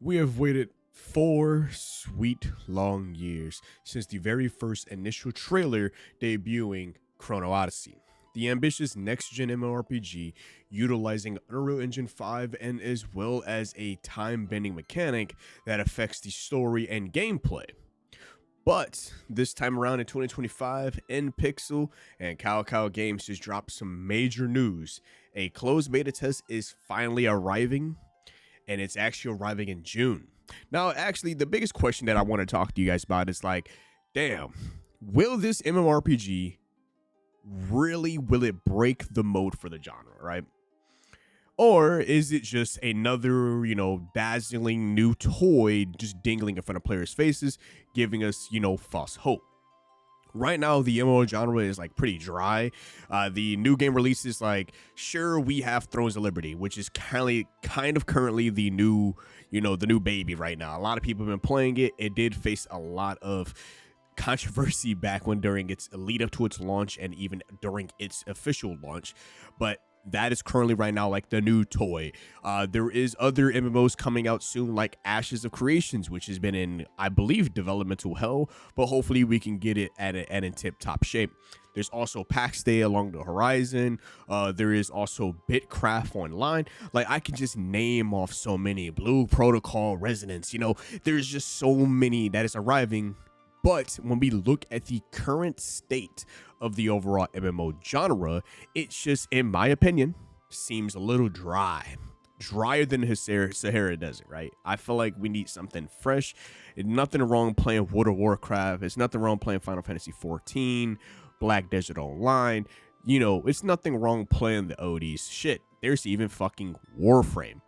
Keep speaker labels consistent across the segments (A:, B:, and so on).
A: We have waited 4 sweet long years since the very first initial trailer debuting Chrono Odyssey, the ambitious next-gen MMORPG utilizing Unreal Engine 5 and as well as a time-bending mechanic that affects the story and gameplay. But this time around in 2025, Npixel and kakoa Games just dropped some major news. A closed beta test is finally arriving, and it's actually arriving in June. Now, actually, the biggest question that I want to talk to you guys about is like, damn, will this MMORPG will it break the mold for the genre, right? Or is it just another, dazzling new toy just dingling in front of players' faces, giving us, false hope? Right now, the MMO genre is like pretty dry. The new game releases, like, sure, we have Thrones of Liberty, which is kind of currently the new, the new baby right now. A lot of people have been playing it. It did face a lot of controversy back when during its lead up to its launch and even during its official launch, but that is currently right now like the new toy. There is other MMOs coming out soon, like Ashes of Creations, which has been in, I believe, developmental hell, but hopefully we can get it at in tip-top shape. There's also Pax Dei along the horizon. There is also Bitcraft Online. Like, I can just name off so many. Blue Protocol, Resonance. There's just so many that is arriving. But when we look at the current state of the overall MMO genre, it's just, in my opinion, seems a little dry. Drier than the Sahara Desert, right? I feel like we need something fresh. It's nothing wrong playing World of Warcraft. It's nothing wrong playing Final Fantasy 14, Black Desert Online. It's nothing wrong playing the ODs. Shit, there's even fucking Warframe.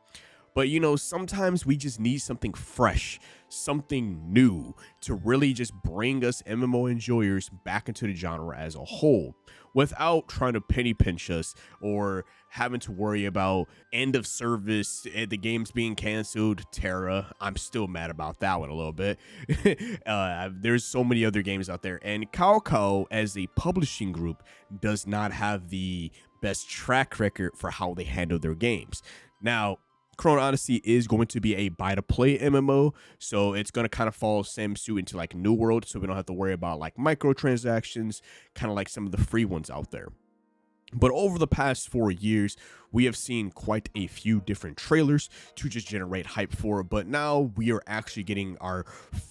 A: But, sometimes we just need something fresh, something new to really just bring us MMO enjoyers back into the genre as a whole without trying to penny pinch us or having to worry about end of service, the game's being canceled. Terra, I'm still mad about that one a little bit. There's so many other games out there, and kakoa as a publishing group does not have the best track record for how they handle their games. Now, Chrono Odyssey is going to be a buy-to-play MMO, so it's going to kind of follow same suit into like New World, so we don't have to worry about like microtransactions, kind of like some of the free ones out there. But over the past 4 years, we have seen quite a few different trailers to just generate hype for it, but now we are actually getting our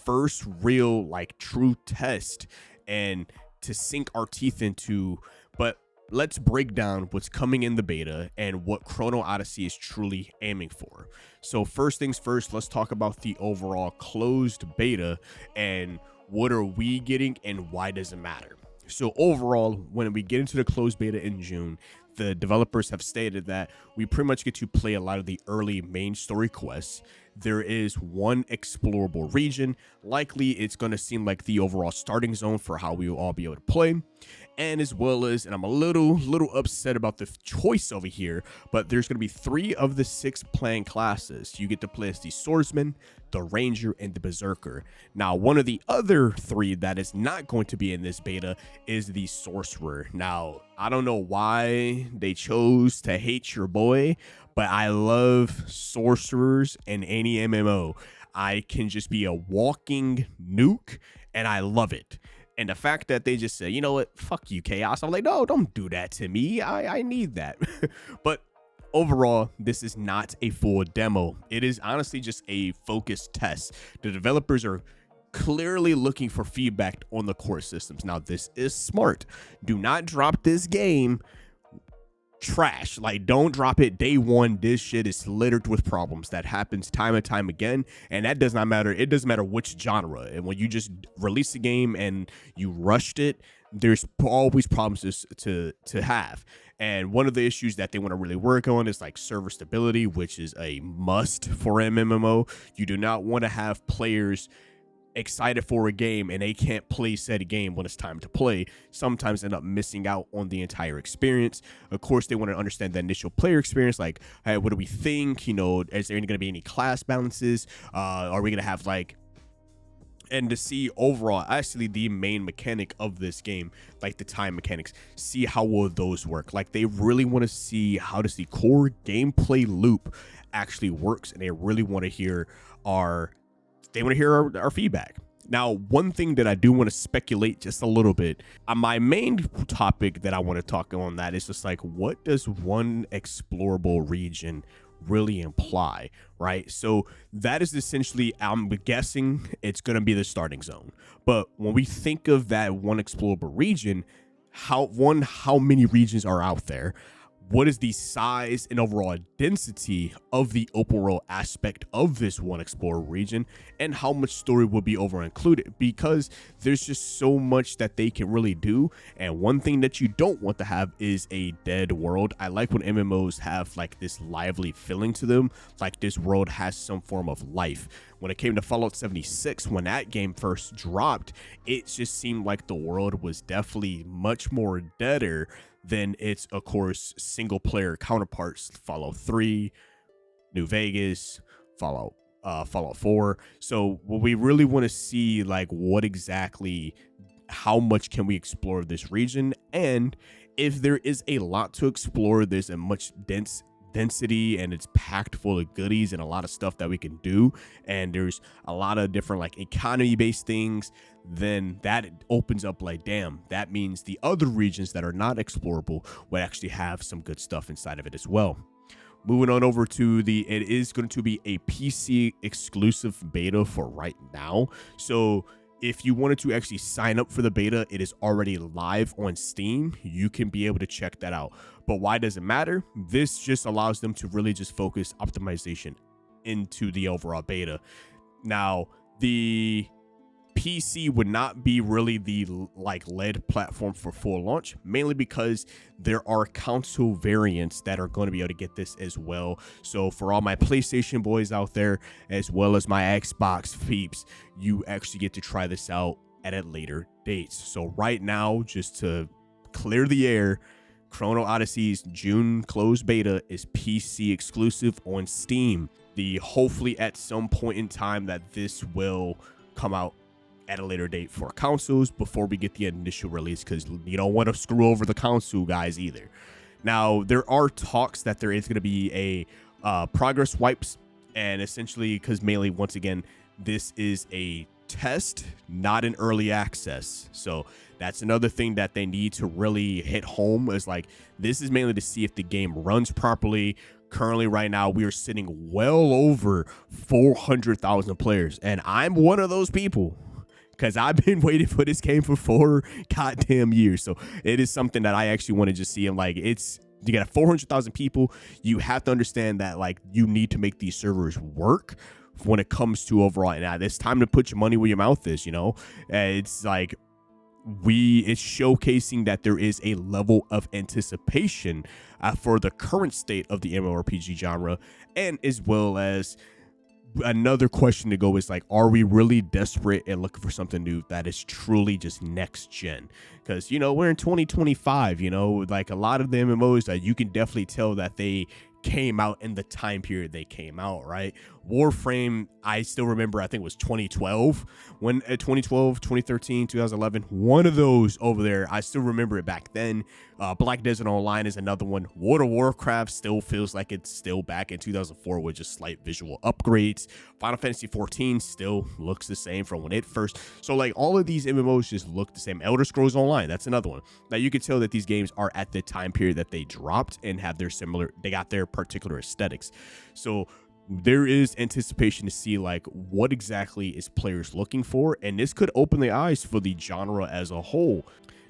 A: first real like true test and to sink our teeth into. But let's break down what's coming in the beta and what Chrono Odyssey is truly aiming for. So first things first, let's talk about the overall closed beta and what are we getting and why does it matter. So overall, when we get into the closed beta in June, the developers have stated that we pretty much get to play a lot of the early main story quests. There is one explorable region. Likely it's going to seem like the overall starting zone for how we will all be able to play. And as well as, and I'm a little upset about the choice over here, but there's going to be 3 of the 6 playing classes. You get to play as the swordsman, the ranger, and the berserker. Now, one of the other 3 that is not going to be in this beta is the sorcerer. Now, I don't know why they chose to hate your boy, but I love sorcerers in any MMO. I can just be a walking nuke, and I love it. And the fact that they just say, you know what, fuck you, Chaos. I'm like, no, don't do that to me. I need that. But overall, this is not a full demo. It is honestly just a focused test. The developers are clearly looking for feedback on the core systems. Now, this is smart. Do not drop this game trash. Like, don't drop it day one. This shit is littered with problems. That happens time and time again, and that does not matter. It doesn't matter which genre. And when you just release a game and you rushed it, there's always problems to have. And one of the issues that they want to really work on is like server stability, which is a must for MMO. You do not want to have players excited for a game and they can't play said game when it's time to play. Sometimes end up missing out on the entire experience. Of course, they want to understand the initial player experience, like, hey, what do we think? Is there going to be any class balances? Are we going to have like, and to see overall actually the main mechanic of this game, like the time mechanics, see how will those work. Like, they really want to see how does the core gameplay loop actually works, and they really want to hear our feedback. Now, one thing that I do want to speculate just a little bit, my main topic that I want to talk on that is just like, what does one explorable region really imply, right? So that is essentially, I'm guessing it's going to be the starting zone. But when we think of that one explorable region, how many regions are out there? What is the size and overall density of the open world aspect of this one explorer region, and how much story will be over included? Because there's just so much that they can really do, and one thing that you don't want to have is a dead world. I like when MMOs have like this lively feeling to them, like this world has some form of life. When it came to Fallout 76, when that game first dropped, it just seemed like the world was definitely much more deader than its, of course, single player counterparts. Fallout 3, New Vegas, Fallout 4. So what we really want to see, like, what exactly, how much can we explore this region? And if there is a lot to explore, there's a much density, and it's packed full of goodies and a lot of stuff that we can do, and there's a lot of different like economy based things, then that opens up like, damn, that means the other regions that are not explorable would actually have some good stuff inside of it as well. Moving on over to it is going to be a PC exclusive beta for right now. So if you wanted to actually sign up for the beta, it is already live on Steam. You can be able to check that out. But why does it matter? This just allows them to really just focus optimization into the overall beta. Now, the PC would not be really the like lead platform for full launch, mainly because there are console variants that are going to be able to get this as well. So for all my PlayStation boys out there, as well as my Xbox peeps, you actually get to try this out at a later date. So right now, just to clear the air, Chrono Odyssey's June closed beta is PC exclusive on Steam. Hopefully at some point in time that this will come out at a later date for consoles before we get the initial release, because you don't want to screw over the console guys either. Now, there are talks that there is going to be a progress wipes, and essentially, because mainly, once again, this is a test, not an early access. So that's another thing that they need to really hit home, is like, this is mainly to see if the game runs properly. Currently, right now, we are sitting well over 400,000 players, and I'm one of those people, because I've been waiting for this game for 4 goddamn years. So it is something that I actually want to just see. And like, you got 400,000 people. You have to understand that like you need to make these servers work when it comes to overall. And it's time to put your money where your mouth is, you know. It's like it's showcasing that there is a level of anticipation for the current state of the MMORPG genre, and as well as another question to go is like, are we really desperate and looking for something new that is truly just next gen? Because, you know, we're in 2025, you know, like a lot of the MMOs that you can definitely tell that they came out in the time period they came out, right? Warframe, I still remember, I think it was 2012, 2013, 2011, one of those over there. I still remember it back then. Black Desert Online is another one. World of Warcraft still feels like it's still back in 2004 with just slight visual upgrades. Final Fantasy 14 still looks the same from when it first. So like all of these MMOs just look the same. Elder Scrolls Online, that's another one. Now you can tell that these games are at the time period that they dropped and have they got their particular aesthetics. So there is anticipation to see like what exactly is players looking for, and this could open the eyes for the genre as a whole.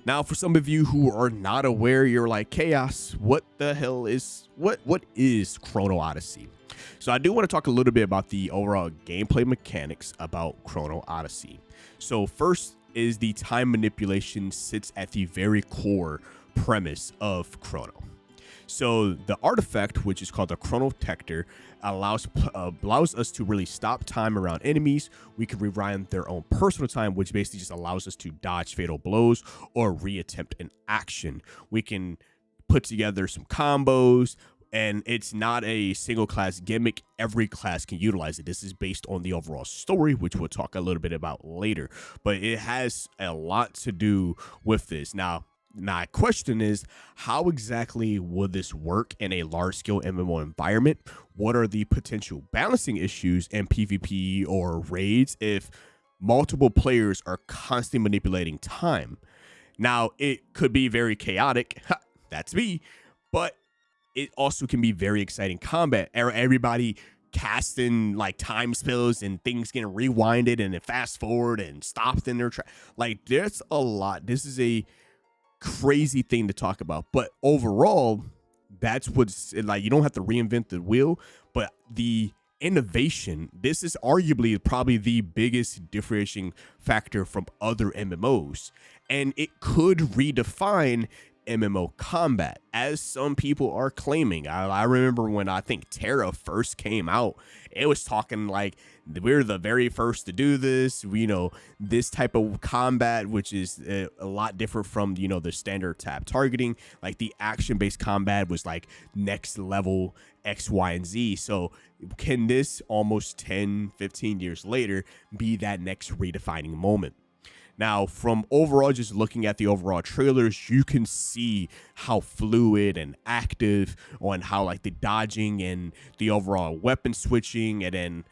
A: Now, for some of you who are not aware, you're like, Chaos, what the hell is what is Chrono Odyssey? So I do want to talk a little bit about the overall gameplay mechanics about Chrono Odyssey. So first is the time manipulation sits at the very core premise of Chrono. So the artifact, which is called the Chrono Odyssey, allows us to really stop time around enemies. We can rewind their own personal time, which basically just allows us to dodge fatal blows or reattempt an action. We can put together some combos, and it's not a single class gimmick. Every class can utilize it. This is based on the overall story, which we'll talk a little bit about later, but it has a lot to do with this. Now, My question is, how exactly would this work in a large scale MMO environment? What are the potential balancing issues in PvP or raids if multiple players are constantly manipulating time? Now, it could be very chaotic. That's me. But it also can be very exciting combat. Everybody casting like time spells and things getting rewinded and then fast forward and stopped in their track. Like, there's a lot. This is a crazy thing to talk about, but overall, that's what's like. You don't have to reinvent the wheel, but the innovation, this is arguably probably the biggest differentiating factor from other MMOs, and it could redefine MMO combat, as some people are claiming. I remember when I think Terra first came out, it was talking like we're the very first to do this. This type of combat, which is a lot different from, the standard tab targeting. Like the action-based combat was like next level X, Y, and Z. So can this almost 10, 15 years later be that next redefining moment? Now, from overall, just looking at the overall trailers, you can see how fluid and active on how like the dodging and the overall weapon switching, and then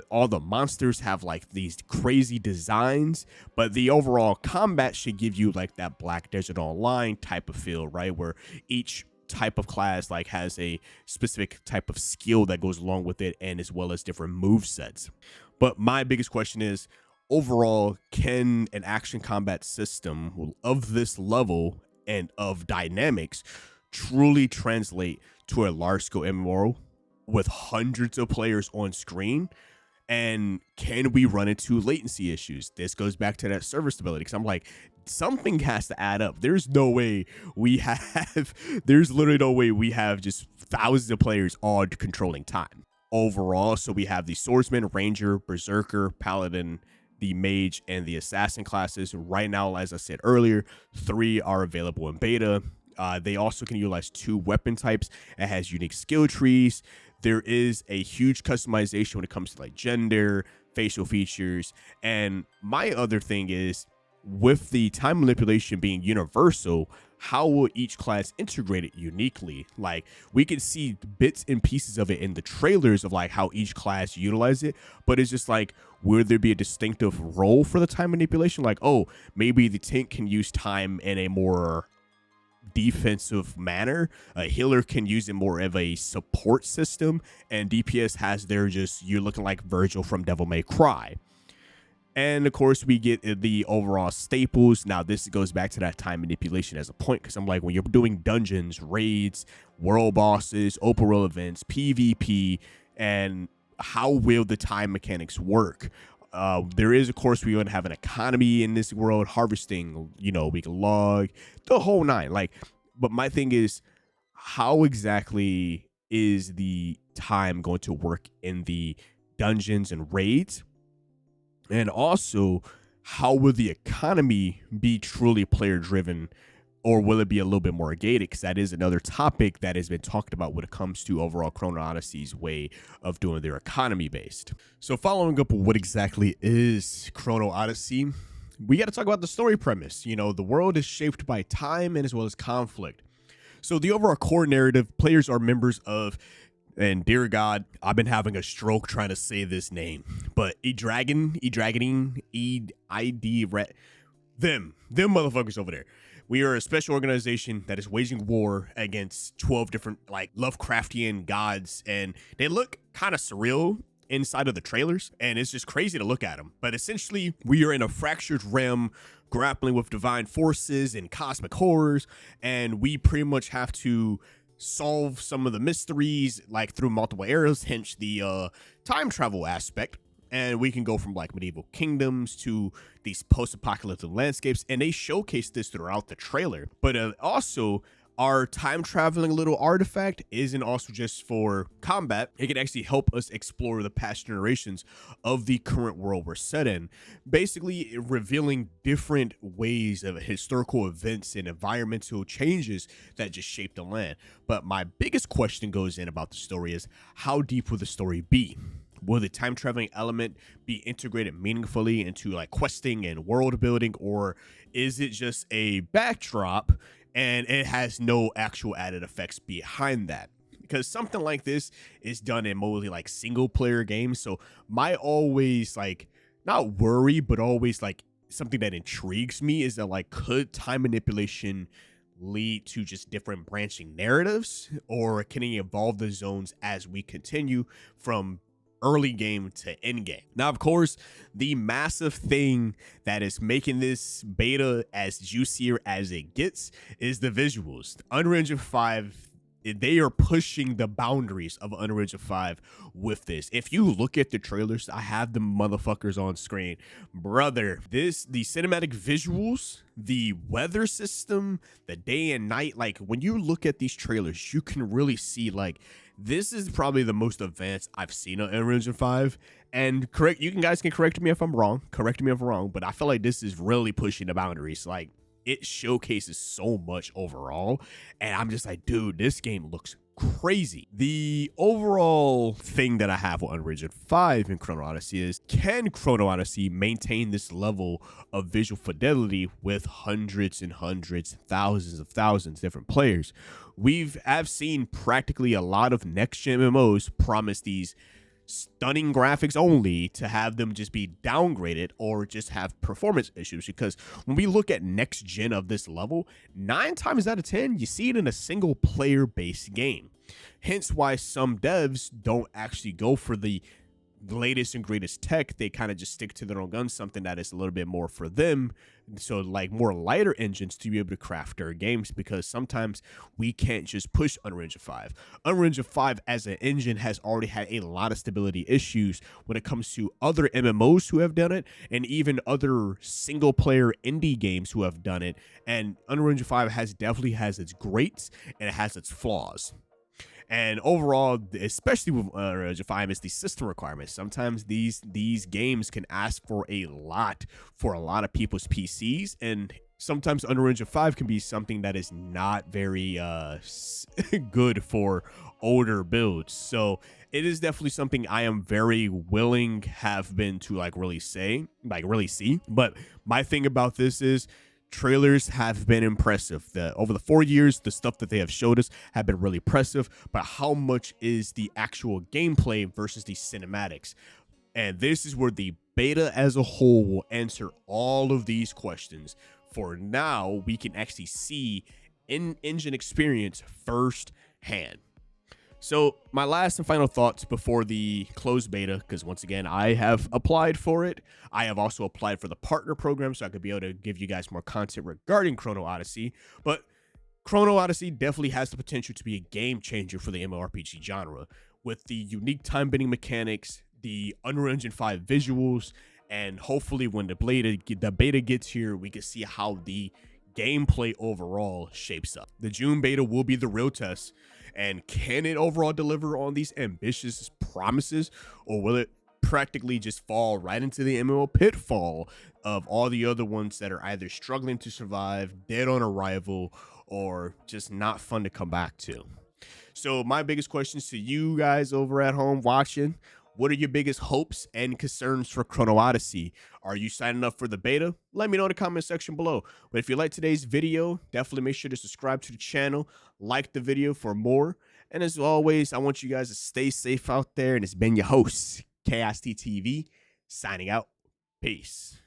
A: all the monsters have like these crazy designs, but the overall combat should give you like that Black Desert Online type of feel, right? Where each type of class like has a specific type of skill that goes along with it, and as well as different move sets. But my biggest question is, overall, can an action combat system of this level and of dynamics truly translate to a large scale MMO with hundreds of players on screen? And can we run into latency issues? This goes back to that server stability, because I'm like, something has to add up. There's literally no way we have just thousands of players all controlling time. Overall, so we have the swordsman, ranger, berserker, paladin, the mage, and the assassin classes. Right now, as I said earlier, 3 are available in beta. They also can utilize 2 weapon types. It has unique skill trees. There is a huge customization when it comes to like gender, facial features. And my other thing is, with the time manipulation being universal, how will each class integrate it uniquely? Like, we can see bits and pieces of it in the trailers of like how each class utilize it, but it's just like, will there be a distinctive role for the time manipulation? Like, oh, maybe the tank can use time in a more defensive manner, a healer can use it more of a support system, and DPS has their just, you're looking like Virgil from Devil May Cry. And of course, we get the overall staples. Now, this goes back to that time manipulation as a point, because I'm like, when you're doing dungeons, raids, world bosses, open world events, PvP, and how will the time mechanics work? There is, of course, we want to have an economy in this world, harvesting, we can log, the whole nine. Like, but my thing is, how exactly is the time going to work in the dungeons and raids? And also, how will the economy be truly player driven, or will it be a little bit more gated? Because that is another topic that has been talked about when it comes to overall Chrono Odyssey's way of doing their economy based. So following up on what exactly is Chrono Odyssey, we got to talk about the story premise. The world is shaped by time and as well as conflict. So the overall core narrative, players are members of, and dear God, I've been having a stroke trying to say this name, but them motherfuckers over there. We are a special organization that is waging war against 12 different like Lovecraftian gods, and they look kind of surreal inside of the trailers, and it's just crazy to look at them. But essentially, we are in a fractured realm grappling with divine forces and cosmic horrors, and we pretty much have to solve some of the mysteries like through multiple eras, hence the time travel aspect. And we can go from like medieval kingdoms to these post-apocalyptic landscapes, and they showcase this throughout the trailer. But also, our time traveling little artifact isn't also just for combat. It can actually help us explore the past generations of the current world we're set in, basically revealing different ways of historical events and environmental changes that just shape the land. But my biggest question goes in about the story is, how deep will the story be? Will the time traveling element be integrated meaningfully into like questing and world building, or is it just a backdrop and it has no actual added effects behind that? Because something like this is done in mostly like single player games. So my always like not worry, but always like something that intrigues me is that like could time manipulation lead to just different branching narratives, or can it evolve the zones as we continue from early game to end game? Now, of course, the massive thing that is making this beta as juicier as it gets is the visuals. Unreal Engine 5, they are pushing the boundaries of Unreal Engine 5 with this. If you look at the trailers, I have the motherfuckers on screen. Brother, the cinematic visuals, the weather system, the day and night, like when you look at these trailers, you can really see like this is probably the most advanced I've seen on Unreal Engine 5. And you guys can correct me if I'm wrong. Correct me if I'm wrong, but I feel like this is really pushing the boundaries. Like it showcases so much overall, and I'm just like, dude, this game looks crazy. The overall thing that I have with Unreal Engine 5 in Chrono Odyssey is, can Chrono Odyssey maintain this level of visual fidelity with hundreds and hundreds, thousands different players? I've seen practically a lot of next-gen MMOs promise these stunning graphics only to have them just be downgraded or just have performance issues, because when we look at next gen of this level, 9 times out of 10 you see it in a single player based game. Hence why some devs don't actually go for the latest and greatest tech. They kind of just stick to their own guns, something that is a little bit more for them, so like more lighter engines to be able to craft their games, because sometimes we can't just push Unreal Engine 5. Unreal Engine 5 as an engine has already had a lot of stability issues when it comes to other MMOs who have done it, and even other single player indie games who have done it. And Unreal Engine 5 definitely has its greats and it has its flaws. And overall, especially with Unreal Engine 5, is the system requirements. Sometimes these games can ask for a lot of people's PCs, and sometimes Unreal Engine 5 can be something that is not very good for older builds. So it is definitely something I am very willing have been to like really see. But my thing about this is, trailers have been impressive. Over the 4 years, the stuff that they have showed us have been really impressive, but how much is the actual gameplay versus the cinematics? And this is where the beta as a whole will answer all of these questions. For now, we can actually see in-engine experience firsthand. So my last and final thoughts before the closed beta, because once again, I have applied for it. I have also applied for the partner program, so I could be able to give you guys more content regarding Chrono Odyssey. But Chrono Odyssey definitely has the potential to be a game changer for the MMORPG genre, with the unique time bending mechanics, the Unreal Engine 5 visuals, and hopefully when the beta gets here, we can see how the gameplay overall shapes up. The June beta will be the real test. And can it overall deliver on these ambitious promises, or will it practically just fall right into the MMO pitfall of all the other ones that are either struggling to survive, dead on arrival, or just not fun to come back to? So my biggest questions to you guys over at home watching: what are your biggest hopes and concerns for Chrono Odyssey? Are you signing up for the beta? Let me know in the comment section below. But if you like today's video, definitely make sure to subscribe to the channel, like the video for more. And as always, I want you guys to stay safe out there. And it's been your host, KST TV, signing out. Peace.